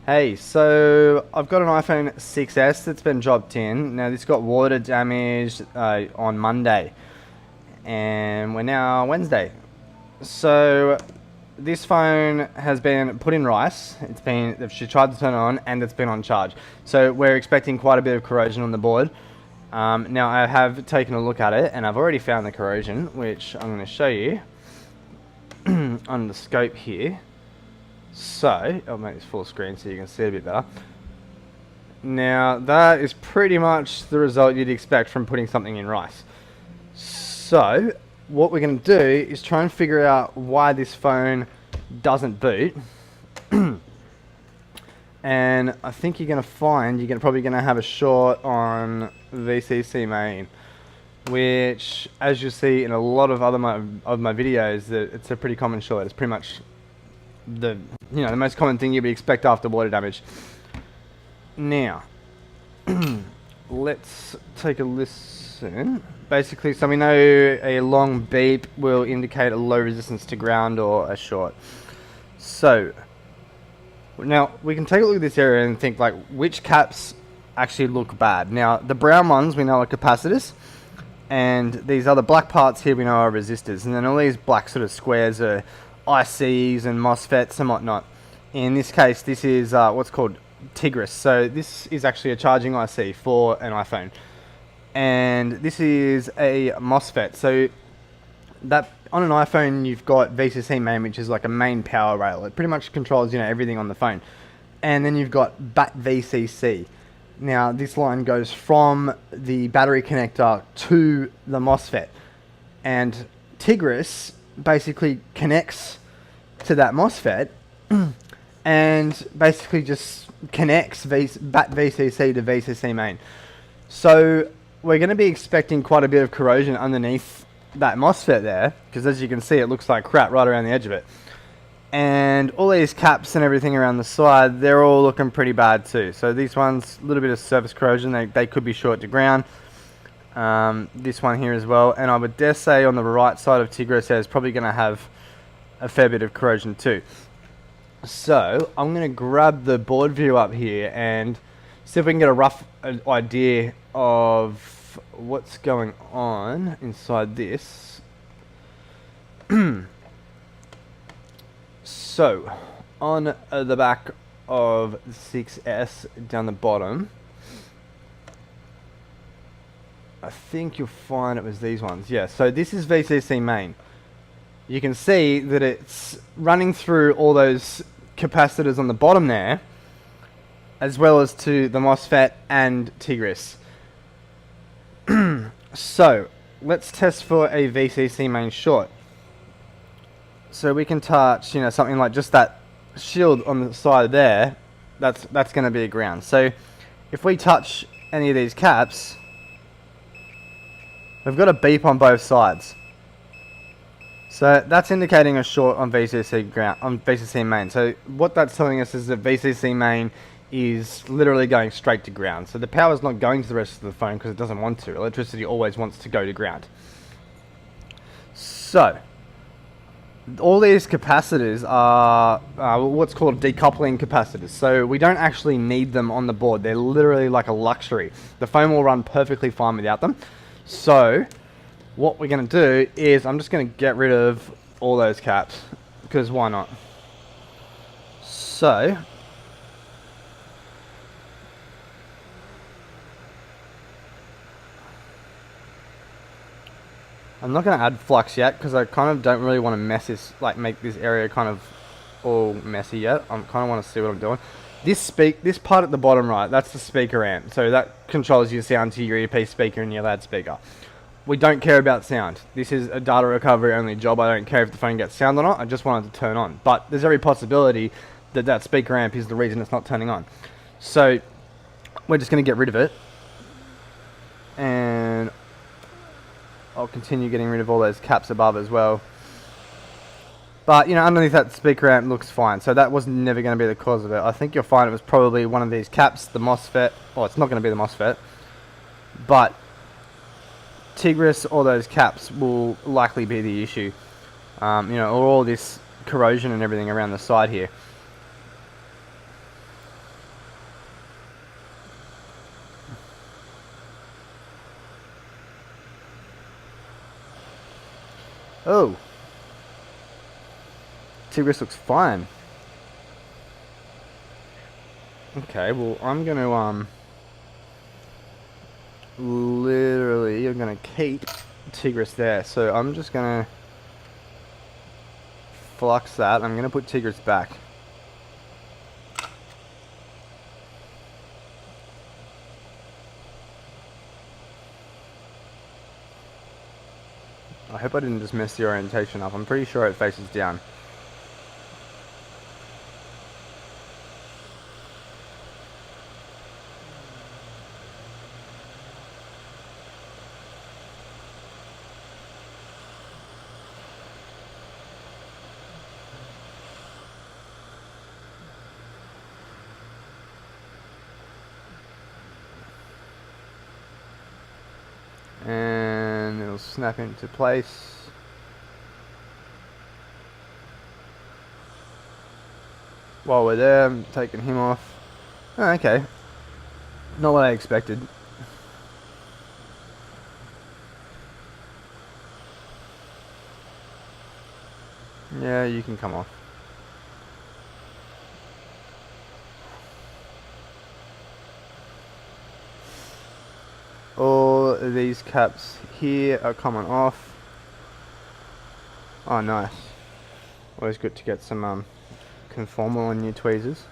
Hey, so I've got an iPhone 6s that's been dropped in. Now this got water damaged on Monday, and we're now Wednesday. So this phone has been put in rice. She tried to turn it on, and it's been on charge. So we're expecting quite a bit of corrosion on the board. Now I have taken a look at it, and I've already found the corrosion, which I'm going to show you on the scope here. So, I'll make this full screen so you can see it a bit better. Now, that is pretty much the result you'd expect from putting something in rice. So, what we're going to do is try and figure out why this phone doesn't boot. And I think you're going to find you're probably going to have a short on VCC main, which, as you'll see in a lot of other of my videos, that it's a pretty common short. It's pretty much the most common thing you'd expect after water damage. Now, let's take a listen. Basically, so we know a long beep will indicate a low resistance to ground or a short. So, now we can take a look at this area and think like which caps actually look bad. Now, the brown ones we know are capacitors, and these other black parts here we know are resistors, and then all these black sort of squares are ICs and MOSFETs and whatnot. In this case, this is what's called Tigris. So this is actually a charging IC for an iPhone, and this is a MOSFET. So that on an iPhone you've got VCC main, which is like a main power rail. It pretty much controls everything on the phone, and then you've got BAT VCC. Now this line goes from the battery connector to the MOSFET, and Tigris basically connects to that MOSFET and basically just connects BAT VCC to VCC main. So we're going to be expecting quite a bit of corrosion underneath that MOSFET there, because as you can see it looks like crap right around the edge of it. And all these caps and everything around the side, they're all looking pretty bad too. So these ones, a little bit of surface corrosion, they could be short to ground. This one here as well, and I would dare say on the right side of Tigris is probably going to have a fair bit of corrosion too. So I'm going to grab the board view up here and see if we can get a rough idea of what's going on inside this. So on the back of the 6S down the bottom, I think you'll find it was these ones. Yeah, so this is VCC main. You can see that it's running through all those capacitors on the bottom there, as well as to the MOSFET and Tigris. So, let's test for a VCC main short. So we can touch, something like just that shield on the side there. That's going to be a ground. So, if we touch any of these caps, we've got a beep on both sides. So that's indicating a short on VCC main. So what that's telling us is that VCC main is literally going straight to ground. So the power is not going to the rest of the phone because it doesn't want to. Electricity always wants to go to ground. So all these capacitors are what's called decoupling capacitors. So we don't actually need them on the board. They're literally like a luxury. The phone will run perfectly fine without them. So what we're going to do is I'm just going to get rid of all those caps, because why not? So I'm not going to add flux yet because I kind of don't really want to make this area kind of all messy yet. I kind of want to see what I'm doing. This part at the bottom right, that's the speaker amp. So that controls your sound to your earpiece speaker and your loudspeaker. We don't care about sound. This is a data recovery only job. I don't care if the phone gets sound or not. I just want it to turn on. But there's every possibility that that speaker amp is the reason it's not turning on. So we're just going to get rid of it. And I'll continue getting rid of all those caps above as well. But, underneath that speaker amp looks fine. So that was never going to be the cause of it. I think you'll find it was probably one of these caps, the MOSFET. Oh, it's not going to be the MOSFET. But Tigris or those caps will likely be the issue. Or all this corrosion and everything around the side here. Oh, Tigris looks fine. Okay, well I'm gonna literally I'm gonna keep Tigris there. So I'm just gonna flux that. I'm gonna put Tigris back. I hope I didn't just mess the orientation up. I'm pretty sure it faces down. And it'll snap into place. While we're there, I'm taking him off. Oh, okay. Not what I expected. Yeah, you can come off. All of these caps here are coming off. Oh, nice. Always good to get some conformal on your tweezers.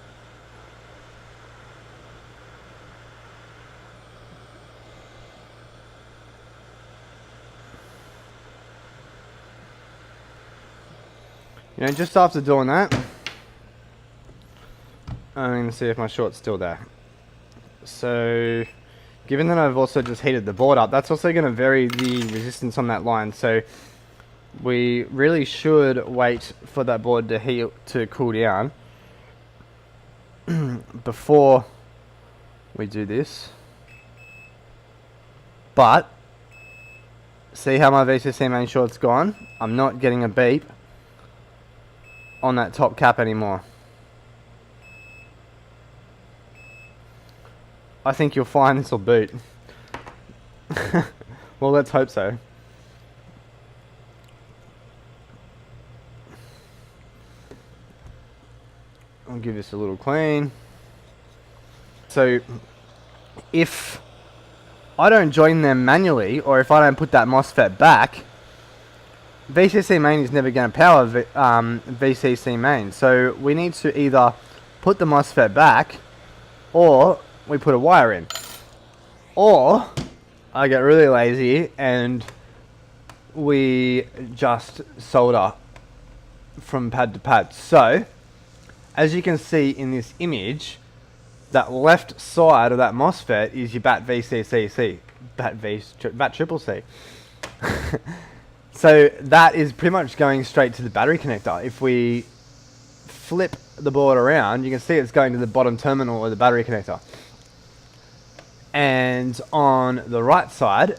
You know, just after doing that, I'm going to see if my short's still there. So, given that I've also just heated the board up, that's also going to vary the resistance on that line. So, we really should wait for that board to heat, to cool down before we do this. But, see how my VCC main short's gone? I'm not getting a beep on that top cap anymore. I think you'll find this will boot. Well, let's hope so. I'll give this a little clean. So, if I don't join them manually, or if I don't put that MOSFET back, VCC main is never going to power VCC main. So we need to either put the MOSFET back, or we put a wire in. Or I get really lazy and we just solder from pad to pad. So, as you can see in this image, that left side of that MOSFET is your BAT VCCC, BAT triple C. So that is pretty much going straight to the battery connector. If we flip the board around, you can see it's going to the bottom terminal of the battery connector. And on the right side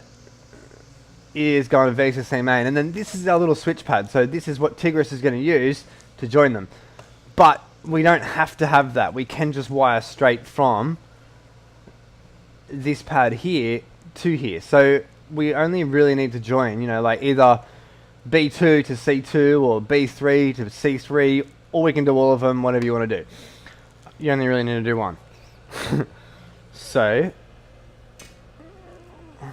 is going to VCC main. And then this is our little switch pad. So this is what Tigris is going to use to join them. But we don't have to have that. We can just wire straight from this pad here to here. So we only really need to join, you know, like either B2 to C2 or B3 to C3, or we can do all of them, whatever you want to do. You only really need to do one. So, I'm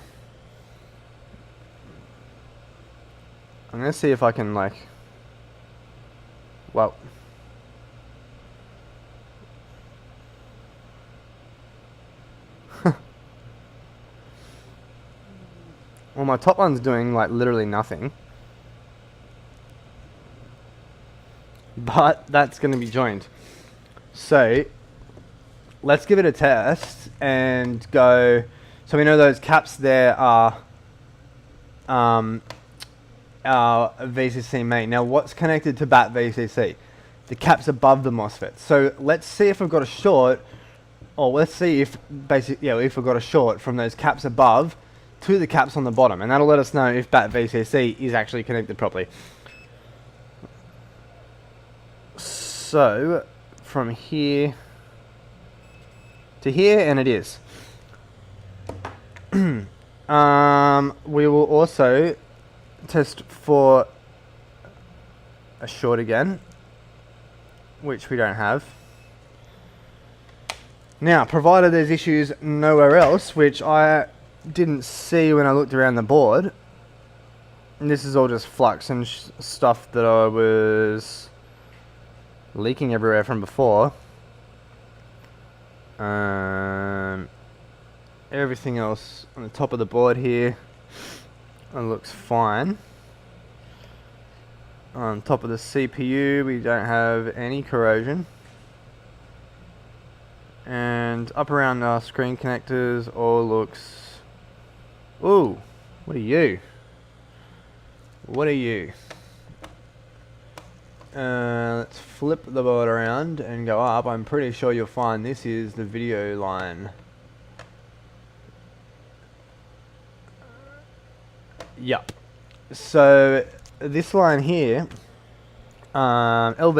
going to see if I can, like, well, well, my top one's doing, like, literally nothing. But that's going to be joined. So, let's give it a test and go. So we know those caps there are our VCC main. Now, what's connected to BAT VCC? The caps above the MOSFET. So let's see if we've got a short, or let's see if if we've got a short from those caps above to the caps on the bottom, and that'll let us know if BAT VCC is actually connected properly. So, from here to here, and it is. We will also test for a short again, which we don't have. Now, provided there's issues nowhere else, which I didn't see when I looked around the board, and this is all just flux and stuff that I was leaking everywhere from before. Everything else on the top of the board here looks fine. On top of the CPU, we don't have any corrosion. And up around our screen connectors, all looks... Ooh, what are you? What are you? Let's flip the board around and go up. I'm pretty sure you'll find this is the video line. Yup. So this line here, AVDDH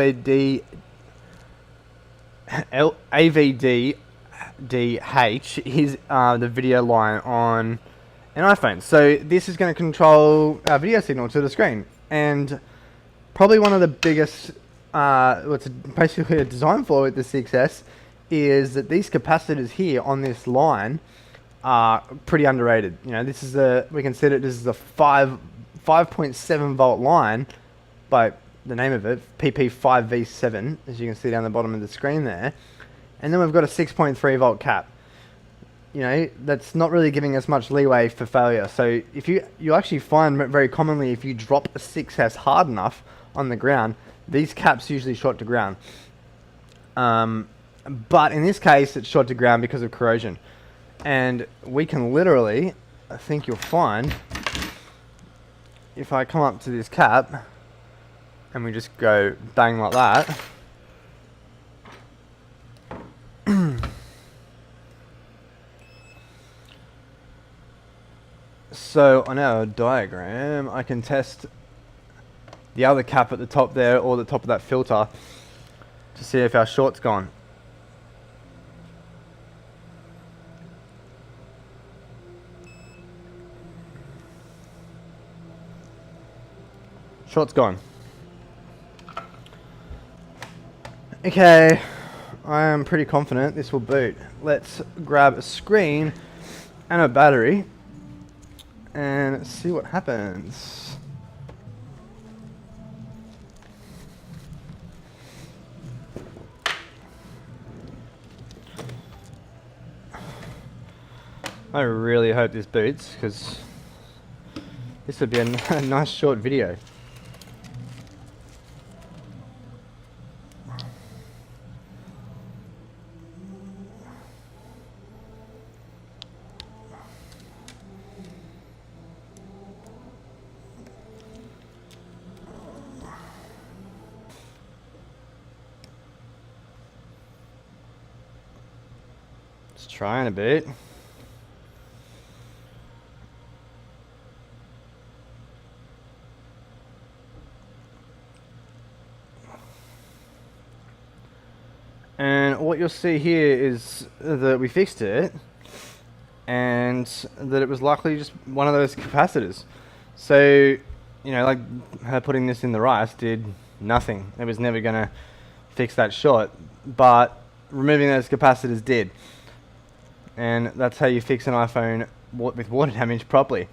is the video line on an iPhone. So this is going to control our video signal to the screen, and probably one of the biggest, what's basically a design flaw with the 6S is that these capacitors here on this line are pretty underrated. You know, this is we consider this is a 5.7 volt line by the name of it, PP5V7, as you can see down the bottom of the screen there. And then we've got a 6.3 volt cap. You know, that's not really giving us much leeway for failure. So if you actually find very commonly, if you drop a 6S hard enough on the ground, these caps usually short to ground. But in this case, it's short to ground because of corrosion. And we can literally, I think you'll find, if I come up to this cap and we just go bang like that, so on our diagram I can test the other cap at the top there, or the top of that filter, to see if our short's gone. Short's gone. Okay, I am pretty confident this will boot. Let's grab a screen and a battery and see what happens. I really hope this boots, because this would be a nice short video. It's trying a bit. And what you'll see here is that we fixed it, and that it was likely just one of those capacitors. So, you know, like her putting this in the rice did nothing. It was never going to fix that short, but removing those capacitors did. And that's how you fix an iPhone with water damage properly.